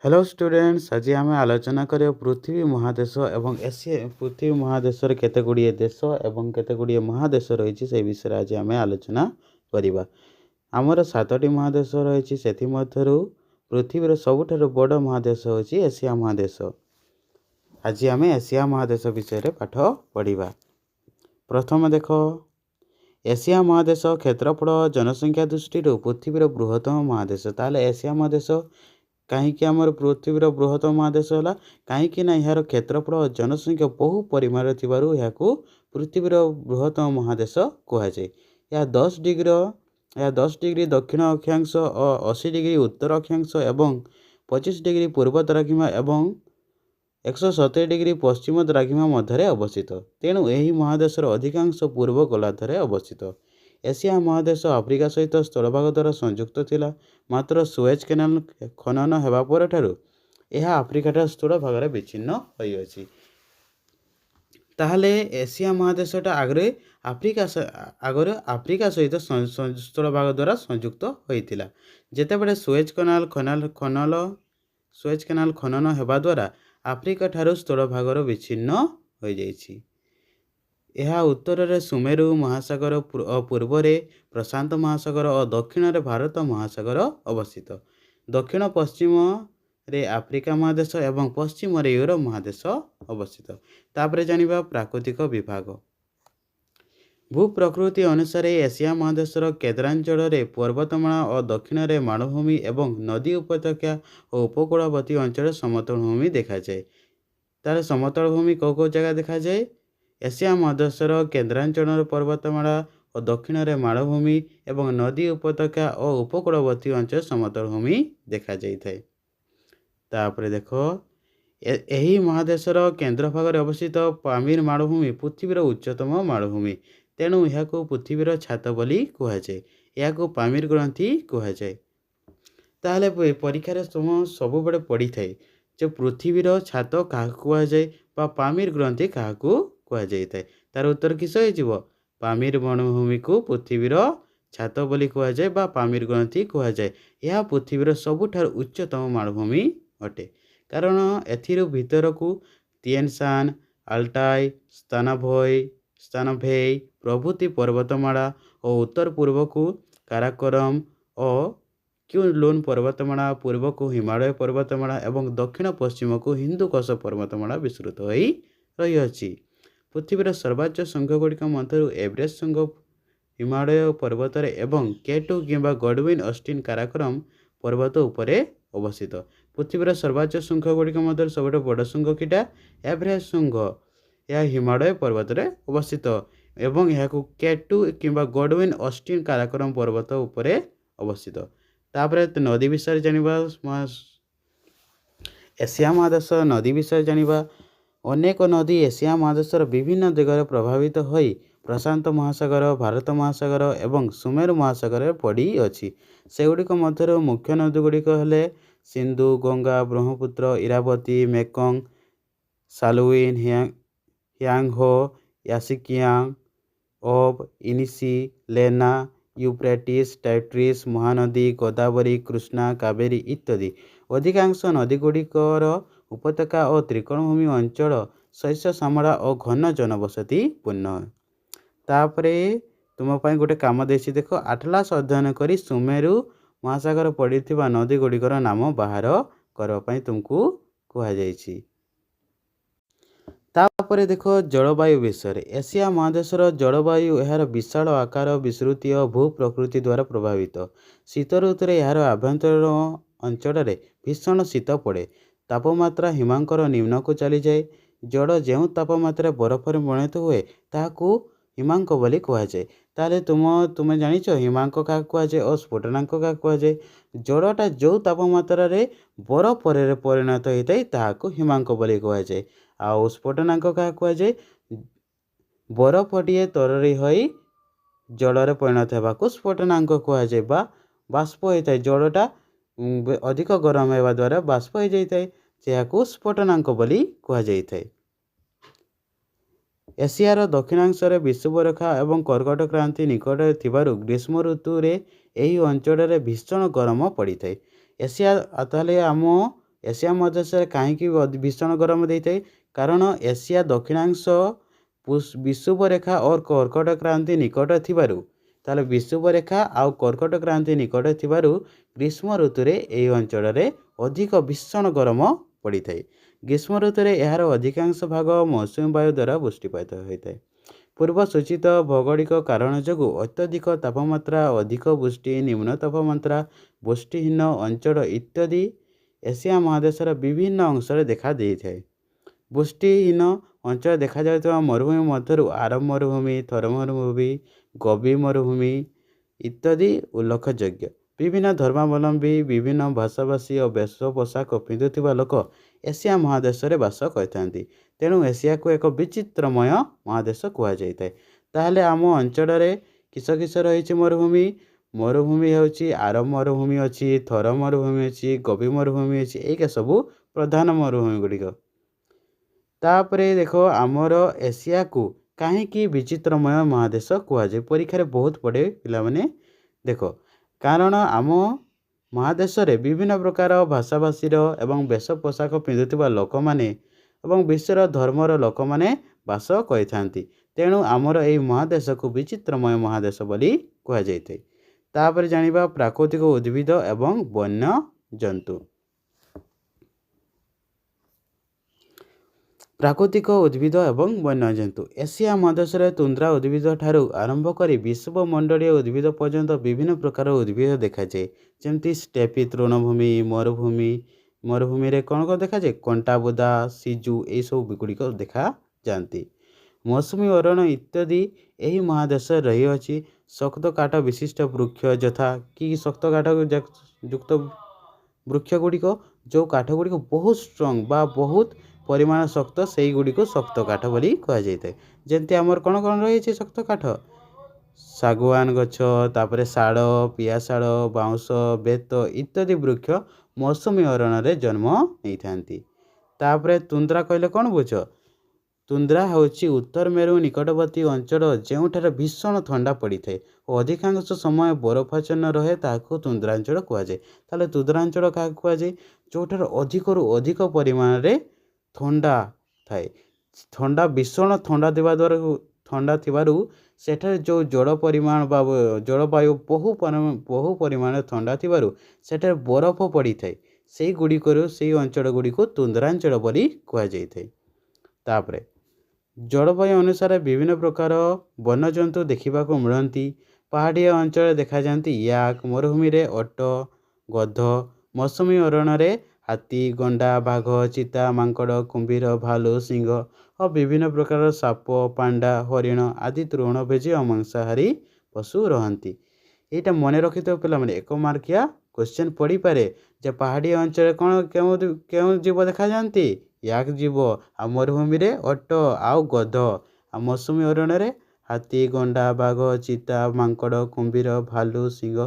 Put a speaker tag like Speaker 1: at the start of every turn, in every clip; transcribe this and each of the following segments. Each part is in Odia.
Speaker 1: हेलो स्टूडेंट्स आज आम आलोचना करिया पृथ्वी महादेश एवं एशिया पृथ्वी महादेश केते गुड़िए देश एवं केते गुड़िए महादेश रही से विषय आज आम आलोचना करिबा। आमर 7टी महादेश रही से पृथ्वीर सबुठारु बड़ महादेश होची एशिया महादेश। आज आम एशिया महादेश विषय पाठ पढ़िबा। प्रथम देख एशिया महादेश क्षेत्रफल जनसंख्या दृष्टि पृथ्वीर बृहत्तम महादेश। ताले एशिया महादेश कहीं आमर पृथ्वीर बृहत्तम महादेश है कहीं यार क्षेत्रफल जनसंख्या बहु परिमाण थी पृथ्वीर बृहत्तम महादेश कहुए। यह 10 डिग्री दक्षिण अक्षांश और 80 डिग्री उत्तर अक्षांश एवं 25 डिग्री पूर्व द्राघिमा एवं 170 डिग्री पश्चिम द्राघिमा मध्य अवस्थित। तेणु यही महादेशर अधिकांश पूर्व गोलार्धरे अवस्थित। एशिया महादेश आफ्रिका सहित स्थलभाग द्वारा संयुक्त थिला, मात्र सुएज केनाल खनन हेबा पर ठारू यह आफ्रिका स्थूल भाग में विच्छिन्न होइछि। ताहले एशिया महादेशटा आगरे आफ्रिका सहित स्थल भाग द्वारा संयुक्त होइतिला। जेतेबेले सुएज केनाल खनन हेबा द्वारा आफ्रिका ठारू स्थल भागर विच्छिन्न हो जाइछि। यह उत्तर में सुमेरु महासागर और पूर्व में प्रशांत महासागर और दक्षिण में भारत महासागर अवस्थित। दक्षिण पश्चिम रे आफ्रिका महादेश एवं पश्चिम रे यूरोप महादेश अवस्थित। तापर जानिबा प्राकृतिक विभाग। भू प्रकृति अनुसार एशिया महादेशर केन्द्रांचल में पर्वतमाला और दक्षिण में मालभूमि एवं नदी उपत्यका और उपकूलवर्ती अंचल समतल भूमि देखा जाए। तार समतल भूमि कौ कौ जगह देखा जाए? एशिया महादेशर केन्द्रांचल पर्वतमाला और दक्षिण में मालभूमि एवं नदी उपत्यका और उपकूलवर्ती अंचल समतल भूमि देखा जाए। तापर देख यही महादेशर केन्द्र भाग अवस्थित पामीर मालभूमि पृथ्वीर उच्चतम मालभूमि। तेणु यह पृथ्वीर छात बोली कहुए। यह पामीर ग्रंथि कहुए। ताहले परीक्षार तुम सब बड़े पड़ी थाए जो पृथ्वीर छात क्या कहुए बा पामीर ग्रंथि क्या कहुए। तार उत्तर किस हो? पामीर मालभूमि को पृथ्वीर छात बोली कहुए बा पामीर ग्रंथि कहुए। यह पृथ्वीर सबुठार उच्चतम मालभूमि अटे, कारण एथिरु भितर को तिएनशान, अल्टाई, स्तानभेई प्रभृति पर्वतमाला और उत्तर पूर्व को काराकोरम और क्यूलोन पर्वतमाला, पूर्व को हिमालय पर्वतमाला एवं दक्षिण पश्चिम को हिंदुकुश पर्वतमाला विस्तृत हो रही। पृथ्वीर सर्वोच्च शृंग गुड़िक मध्य एवरेस्ट शृंग हिमालय पर्वत एवं K2 किंबा गॉडविन ऑस्टिन काराकोरम पर्वत उपरे अवस्थित। पृथ्वीर सर्वोच्च शृंग गुड़िक मध्य सबुठ बड़ शृंग किटा? एवरेस्ट शृंग। यह हिमालय पर्वत अवस्थित एवं यह K2 किंबा गॉडविन ऑस्टिन काराकोरम पर्वत उपरे अवस्थित। तापर नदी विषय जानिबा। एशिया महादेश नदी विषय जानिबा। अनेक नदी एशिया महादेशर विभिन्न दिगरे प्रभावित होई प्रशांत महासागर, भारत महासागर एवं सुमेरु महासागर पड़ी अछि। सेगुड़िक मध्य मुख्य नदी गुड़िक हेले सिंधु, गंगा, ब्रह्मपुत्र, इरावती, मेकंग, सालुइन, ह्यांगहो, यासिकियांग, ओब, इनिसी, लेना, यूफ्रेटिस, टाइग्रिस, महानदी, गोदावरी, कृष्णा, कावेरी इत्यादि। अधिकांश नदी गुड़िकर उपत्यका और त्रिकोणभूमि अंचल शैष्य श्यामला और घन जनबसति पूर्ण। तापरे तुम गोटे काम देसी देख आटलास अध्ययन करी सुमेरु महासागर पड़ी नदी गुड़िकर नाम बाहर करने तुमको कहुई। तापरे देख जलवायु विषय। एशिया महादेशर जलवायु यार विशाल आकार, विस्तृति और भू प्रकृति द्वारा प्रभावित। शीत ऋतु यार आभ्यंतर अंचल भीषण शीत पड़े। तापमात्रा हिमांकर निम्न को चली जाए। जल जो तापमात्रा बरफ में परिणत हुए ताकू हिमांक बोली कहुए। ताले तुम जानिछ हिमांक क्या कहुए और स्फोटनांक क्या कहुए। जलटा जो तापमात्रा बरफ परिणत होता है ताकू हिमांक बोली कहुए। आउ स्फोटनांक क्या कहुए? बरफटे तररी होई जल परिणत होगा स्फोटनांक कहुए बा बाष्प होता है। जलटा अधिक गरम होगा द्वारा बाष्प हो जाता है, स्फोटनांक बोली कहुए। एशियार दक्षिणांश विषुवरेखा एवं कर्कट क्रांति निकट थिबारु ग्रीष्म ऋतु रे एही अंचल भीषण गरम पड़ी थाए। एशिया ताले आम ଏସିଆ ମହାଦେଶରେ କାହିଁକି ଭୀଷଣ ଗରମ ଦେଇଥାଏ? କାରଣ ଏସିଆ ଦକ୍ଷିଣାଂଶ ବିଷୁବରେଖା ଓ କର୍କଟ କ୍ରାନ୍ତି ନିକଟ ଥିବାରୁ, ତାହେଲେ ବିଷୁବରେଖା ଆଉ କର୍କଟ କ୍ରାନ୍ତି ନିକଟ ଥିବାରୁ ଗ୍ରୀଷ୍ମ ଋତୁରେ ଏହି ଅଞ୍ଚଳରେ ଅଧିକ ଭୀଷଣ ଗରମ ପଡ଼ିଥାଏ। ଗ୍ରୀଷ୍ମ ଋତୁରେ ଏହାର ଅଧିକାଂଶ ଭାଗ ମୌସୁମୀ ବାୟୁ ଦ୍ୱାରା ବୃଷ୍ଟିପାତ ହୋଇଥାଏ। ପୂର୍ବ ସୂଚିତ ଭୌଗୋଳିକ କାରଣ ଯୋଗୁଁ ଅତ୍ୟଧିକ ତାପମାତ୍ରା, ଅଧିକ ବୃଷ୍ଟି, ନିମ୍ନ ତାପମାତ୍ରା, ବୃଷ୍ଟିହୀନ ଅଞ୍ଚଳ ଇତ୍ୟାଦି ଏସିଆ ମହାଦେଶର ବିଭିନ୍ନ ଅଂଶରେ ଦେଖା ଦେଇଥାଏ। ବୃଷ୍ଟିହୀନ ଅଞ୍ଚଳରେ ଦେଖାଯାଉଥିବା ମରୁଭୂମି ମଧ୍ୟରୁ ଆରବ ମରୁଭୂମି, ଥର ମରୁଭୂମି, ଗୋବି ମରୁଭୂମି ଇତ୍ୟାଦି ଉଲ୍ଲେଖଯୋଗ୍ୟ। ବିଭିନ୍ନ ଧର୍ମାବଲମ୍ବୀ, ବିଭିନ୍ନ ଭାଷାଭାଷୀ ଓ ବେଶ ପୋଷାକ ପିନ୍ଧୁଥିବା ଲୋକ ଏସିଆ ମହାଦେଶରେ ବାସ କରିଥାନ୍ତି। ତେଣୁ ଏସିଆକୁ ଏକ ବିଚିତ୍ରମୟ ମହାଦେଶ କୁହାଯାଇଥାଏ। ତାହେଲେ ଆମ ଅଞ୍ଚଳରେ କିସ କିସ ରହିଛି ମରୁଭୂମି? ମରୁଭୂମି ହେଉଛି ଆରବ ମରୁଭୂମି ଅଛି, ଥର ମରୁଭୂମି ଅଛି, ଗୋବି ମରୁଭୂମି ଅଛି। ଏଇକା ସବୁ ପ୍ରଧାନ ମରୁଭୂମି ଗୁଡ଼ିକ। ତାପରେ ଦେଖ ଆମର ଏସିଆକୁ କାହିଁକି ବିଚିତ୍ରମୟ ମହାଦେଶ କୁହାଯାଏ? ପରୀକ୍ଷାରେ ବହୁତ ପଡ଼େ ପିଲାମାନେ। ଦେଖ, କାରଣ ଆମ ମହାଦେଶରେ ବିଭିନ୍ନ ପ୍ରକାର ଭାଷାଭାଷୀର ଏବଂ ବେଶ ପୋଷାକ ପିନ୍ଧୁଥିବା ଲୋକମାନେ ଏବଂ ବିଶ୍ୱର ଧର୍ମର ଲୋକମାନେ ବାସ କରିଥାନ୍ତି। ତେଣୁ ଆମର ଏହି ମହାଦେଶକୁ ବିଚିତ୍ରମୟ ମହାଦେଶ ବୋଲି କୁହାଯାଇଥାଏ। ତାପରେ ଜାଣିବା ପ୍ରାକୃତିକ ଉଦ୍ଭିଦ ଏବଂ ବନ୍ୟ ଜନ୍ତୁ। ପ୍ରାକୃତିକ ଉଦ୍ଭିଦ ଏବଂ ବନ୍ୟଜନ୍ତୁ। ଏସିଆ ମହାଦେଶରେ ତୁନ୍ଦ୍ରା ଉଦ୍ଭିଦ ଠାରୁ ଆରମ୍ଭ କରି ବିଶ୍ୱମଣ୍ଡଳୀୟ ଉଦ୍ଭିଦ ପର୍ଯ୍ୟନ୍ତ ବିଭିନ୍ନ ପ୍ରକାର ଉଦ୍ଭିଦ ଦେଖାଯାଏ। ଯେମିତି ଷ୍ଟେପି ତୃଣଭୂମି, ମରୁଭୂମିରେ କ'ଣ କ'ଣ ଦେଖାଯାଏ? କଣ୍ଟାବୁଦା, ସିଜୁ ଏହିସବୁ ଗୁଡ଼ିକ ଦେଖାଯାଆନ୍ତି। ମୌସୁମୀ ଅରଣ୍ୟ ଇତ୍ୟାଦି ଏହି ମହାଦେଶରେ ରହିଅଛି। ଶକ୍ତ କାଠ ବିଶିଷ୍ଟ ବୃକ୍ଷ ଯଥା କି ଶକ୍ତ କାଠ ଯୁକ୍ତ ବୃକ୍ଷ ଗୁଡ଼ିକ, ଯେଉଁ କାଠ ଗୁଡ଼ିକ ବହୁତ ଷ୍ଟ୍ରଙ୍ଗ ବା ବହୁତ ପରିମାଣ ଶକ୍ତ, ସେଇଗୁଡ଼ିକୁ ଶକ୍ତ କାଠ ବୋଲି କୁହାଯାଇଥାଏ। ଯେମିତି ଆମର କ'ଣ କ'ଣ ରହିଛି ଶକ୍ତ କାଠ? ଶାଗୁଆନ ଗଛ, ତାପରେ ଶାଳ, ପିଆଶାଳ, ବାଉଁଶ, ବେତ ଇତ୍ୟାଦି ବୃକ୍ଷ ମୌସୁମୀ ଅରଣ୍ୟରେ ଜନ୍ମ ନେଇଥାନ୍ତି। ତାପରେ ତୁନ୍ଦ୍ରା କହିଲେ କ'ଣ ବୁଝ? ତୁନ୍ଦ୍ରା ହେଉଛି ଉତ୍ତର ମେରୁ ନିକଟବର୍ତ୍ତୀ ଅଞ୍ଚଳ ଯେଉଁଠାରେ ଭୀଷଣ ଥଣ୍ଡା ପଡ଼ିଥାଏ ଓ ଅଧିକାଂଶ ସମୟ ବରଫାଚ୍ଛନ୍ନ ରହେ, ତାହାକୁ ତୁନ୍ଦ୍ରାଞ୍ଚଳ କୁହାଯାଏ। ତାହେଲେ ତୁନ୍ଦ୍ରାଞ୍ଚଳ କାହାକୁ କୁହାଯାଏ? ଯେଉଁଠାରେ ଅଧିକରୁ ଅଧିକ ପରିମାଣରେ ଥଣ୍ଡା ଥାଏ। ଭୀଷଣ ଥଣ୍ଡା ଥିବାରୁ ସେଠାରେ ଯେଉଁ ଜଳ ପରିମାଣ ବା ଜଳବାୟୁ ବହୁ ପରିମାଣରେ ଥଣ୍ଡା ଥିବାରୁ ସେଠାରେ ବରଫ ପଡ଼ିଥାଏ। ସେଇ ଅଞ୍ଚଳ ଗୁଡ଼ିକୁ ତୁନ୍ଦ୍ରାଞ୍ଚଳ ବୋଲି କୁହାଯାଇଥାଏ। ତାପରେ ଜଳବାୟୁ ଅନୁସାରେ ବିଭିନ୍ନ ପ୍ରକାର ବନ୍ୟଜନ୍ତୁ ଦେଖିବାକୁ ମିଳନ୍ତି। ପାହାଡ଼ିଆ ଅଞ୍ଚଳରେ ଦେଖାଯାଆନ୍ତି ୟାକ୍, ମରୁଭୂମିରେ ଓଟ, ଗଧ, ମୌସୁମୀ ଅରଣ୍ୟରେ ହାତୀ, ଗଣ୍ଡା, ବାଘ, ଚିତା, ମାଙ୍କଡ଼, କୁମ୍ଭୀର, ଭାଲୁ, ସିଂହ ଓ ବିଭିନ୍ନ ପ୍ରକାର ସାପ, ପାଣ୍ଡା, ହରିଣ ଆଦି ତୃଣଭୋଜୀ ଓ ମାଂସାହାରୀ ପଶୁ ରହନ୍ତି। ଏଇଟା ମନେ ରଖିଥିବ ପିଲାମାନେ, 1 ମାର୍କିଆ କ୍ୱେଶ୍ଚନ୍ ପଡ଼ିପାରେ ଯେ ପାହାଡ଼ିଆ ଅଞ୍ଚଳରେ କେଉଁ ଜୀବ ଦେଖାଯାଆନ୍ତି? ୟାକ୍ ଜୀବ। ଆଉ ମରୁଭୂମିରେ ଓଟ ଆଉ ଗଧ। ଆଉ ମୌସୁମୀ ଅରଣ୍ୟରେ ହାତୀ, ଗଣ୍ଡା, ବାଘ, ଚିତା, ମାଙ୍କଡ଼, କୁମ୍ଭୀର, ଭାଲୁ, ସିଂହ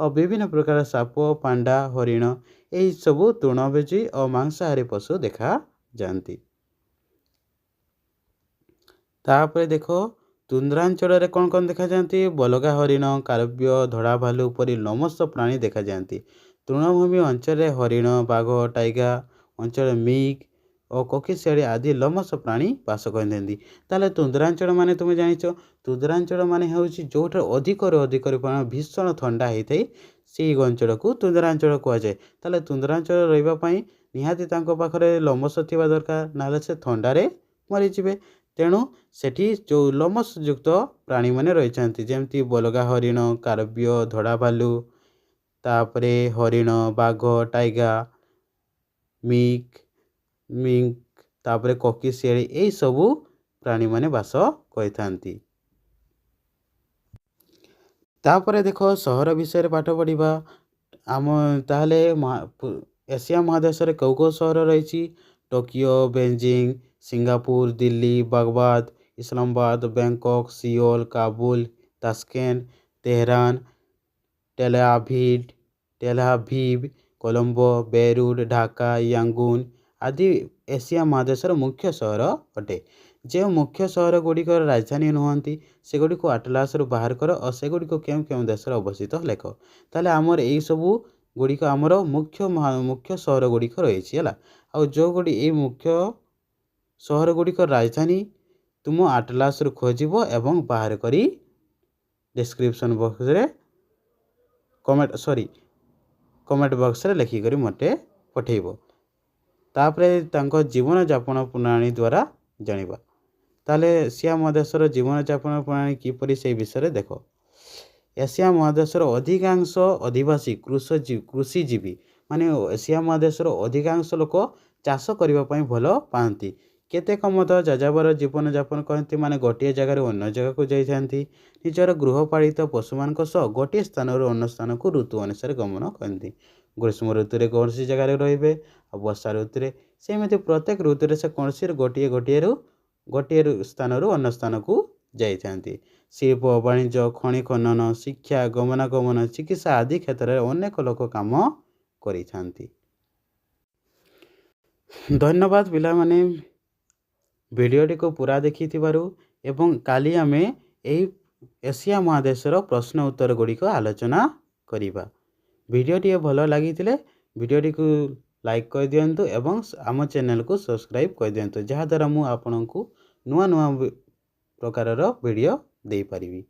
Speaker 1: ଓ ବିଭିନ୍ନ ପ୍ରକାର ସାପ, ପାଣ୍ଡା, ହରିଣ ଏହିସବୁ ତୃଣଭୋଜୀ ଓ ମାଂସାହାରୀ ପଶୁ ଦେଖାଯାଆନ୍ତି। ତାପରେ ଦେଖ, ତୁନ୍ଦ୍ରାଞ୍ଚଳରେ କ'ଣ କ'ଣ ଦେଖାଯାଆନ୍ତି? ବଲଗା ହରିଣ, କାର୍ବ୍ୟ, ଧଳା ଭାଲୁ ପରି ଲୋମଶ ପ୍ରାଣୀ ଦେଖାଯାଆନ୍ତି। ତୃଣଭୂମି ଅଞ୍ଚଳରେ ହରିଣ, ବାଘ, ଟାଇଗା ଅଞ୍ଚଳରେ ମିଗ୍ ଓ କୋକିଶିଆଳି ଆଦି ଲୋମଶ ପ୍ରାଣୀ ବାସ କରିଥାନ୍ତି। ତାହେଲେ ତୁନ୍ଦ୍ରାଞ୍ଚଳ ମାନେ ତୁମେ ଜାଣିଛ, ତୁନ୍ଦ୍ରାଞ୍ଚଳ ମାନେ ହେଉଛି ଯେଉଁଠାରେ ଅଧିକରୁ ଅଧିକ ପରିମାଣ ଭୀଷଣ ଥଣ୍ଡା ହେଇଥାଏ, ସେହି ଅଞ୍ଚଳକୁ ତୁନ୍ଦ୍ରାଞ୍ଚଳ କୁହାଯାଏ। ତାହେଲେ ତୁନ୍ଦ୍ରାଞ୍ଚଳ ରହିବା ପାଇଁ ନିହାତି ତାଙ୍କ ପାଖରେ ଲୋମଶ ଥିବା ଦରକାର, ନହେଲେ ସେ ଥଣ୍ଡାରେ ମରିଯିବେ। ତେଣୁ ସେଠି ଯେଉଁ ଲୋମଶ ଯୁକ୍ତ ପ୍ରାଣୀମାନେ ରହିଛନ୍ତି, ଯେମିତି ବଲଗା ହରିଣ, କାର୍ବ୍ୟ, ଧଳା ଭାଲୁ, ତାପରେ ହରିଣ, ବାଘ, ଟାଇଗା, ମିଗ୍, ତାପରେ କୋକିଶିଆଳି ଏହିସବୁ ପ୍ରାଣୀମାନେ ବାସ କରିଥାନ୍ତି। ତାପରେ ଦେଖ, ସହର ବିଷୟରେ ପାଠ ପଢ଼ିବା। ତାହେଲେ ଏସିଆ ମହାଦେଶରେ କେଉଁ କେଉଁ ସହର ରହିଛି? Tokyo, Beijing, Singapore, Delhi, Baghdad, Islamabad, Bangkok, Seoul, Kabul, Tashkent, Tehran, Tel Aviv, Colombo, Beirut, Dhaka, Yangon ଆଦି ଏସିଆ ମହାଦେଶର ମୁଖ୍ୟ ସହର ଅଟେ। ଯେଉଁ ମୁଖ୍ୟ ସହର ଗୁଡ଼ିକର ରାଜଧାନୀ ନୁହନ୍ତି, ସେଗୁଡ଼ିକୁ ଆଟଲାସରୁ ବାହାର କର ଓ ସେଗୁଡ଼ିକ କେଉଁ କେଉଁ ଦେଶରେ ଅବସ୍ଥିତ ଲେଖ। ତାହେଲେ ଆମର ଏହିସବୁ ଗୁଡ଼ିକ ଆମର ମୁଖ୍ୟ ସହର ଗୁଡ଼ିକ ରହିଛି ହେଲା। ଆଉ ଯେଉଁଗୁଡ଼ି ଏଇ ମୁଖ୍ୟ ସହର ଗୁଡ଼ିକର ରାଜଧାନୀ ତୁମ ଆଟଲାସରୁ ଖୋଜିବ ଏବଂ ବାହାର କରି ଡେସ୍କ୍ରିପସନ୍ ବକ୍ସରେ କମେଣ୍ଟ ବକ୍ସରେ ଲେଖିକରି ମୋତେ ପଠାଇବ। ତାପରେ ତାଙ୍କ ଜୀବନଯାପନ ପ୍ରଣାଳୀ ଦ୍ୱାରା ଜାଣିବା। ତାହେଲେ ଏସିଆ ମହାଦେଶର ଜୀବନଯାପନ ପ୍ରଣାଳୀ କିପରି ସେଇ ବିଷୟରେ ଦେଖ। ଏସିଆ ମହାଦେଶର ଅଧିକାଂଶ ଅଧିବାସୀ କୃଷିଜୀବୀ, ମାନେ ଏସିଆ ମହାଦେଶର ଅଧିକାଂଶ ଲୋକ ଚାଷ କରିବା ପାଇଁ ଭଲ ପାଆନ୍ତି। କେତେକ ମଧ୍ୟ ଯାଯାବର ଜୀବନଯାପନ କରନ୍ତି, ମାନେ ଗୋଟିଏ ଜାଗାରୁ ଅନ୍ୟ ଜାଗାକୁ ଯାଇଥାନ୍ତି। ନିଜର ଗୃହପାଳିତ ପଶୁମାନଙ୍କ ସହ ଗୋଟିଏ ସ୍ଥାନରୁ ଅନ୍ୟ ସ୍ଥାନକୁ ଋତୁ ଅନୁସାରେ ଗମନ କରନ୍ତି। ଗ୍ରୀଷ୍ମ ଋତୁରେ କୌଣସି ଜାଗାରେ ରହିବେ, ଆଉ ବର୍ଷା ଋତୁରେ ସେମିତି ପ୍ରତ୍ୟେକ ଋତୁରେ ସେ କୌଣସି ଗୋଟିଏ ସ୍ଥାନରୁ ଅନ୍ୟ ସ୍ଥାନକୁ ଯାଇଥାନ୍ତି। ଶିଳ୍ପ, ବାଣିଜ୍ୟ, ଖଣି ଖନନ, ଶିକ୍ଷା, ଗମନାଗମନ, ଚିକିତ୍ସା ଆଦି କ୍ଷେତ୍ରରେ ଅନେକ ଲୋକ କାମ କରିଥାନ୍ତି। ଧନ୍ୟବାଦ ପିଲାମାନେ ଭିଡ଼ିଓଟିକୁ ପୁରା ଦେଖିଥିବାରୁ। ଏବଂ କାଲି ଆମେ ଏହି ଏସିଆ ମହାଦେଶର ପ୍ରଶ୍ନ ଉତ୍ତର ଗୁଡ଼ିକ ଆଲୋଚନା କରିବା। ଭିଡ଼ିଓଟିଏ ଭଲ ଲାଗିଥିଲେ ଭିଡ଼ିଓଟିକୁ ଲାଇକ୍ କରିଦିଅନ୍ତୁ ଏବଂ ଆମ ଚ୍ୟାନେଲକୁ ସବସ୍କ୍ରାଇବ୍ କରିଦିଅନ୍ତୁ, ଯାହାଦ୍ୱାରା ମୁଁ ଆପଣଙ୍କୁ ନୂଆ ପ୍ରକାରର ଭିଡ଼ିଓ ଦେଇପାରିବି।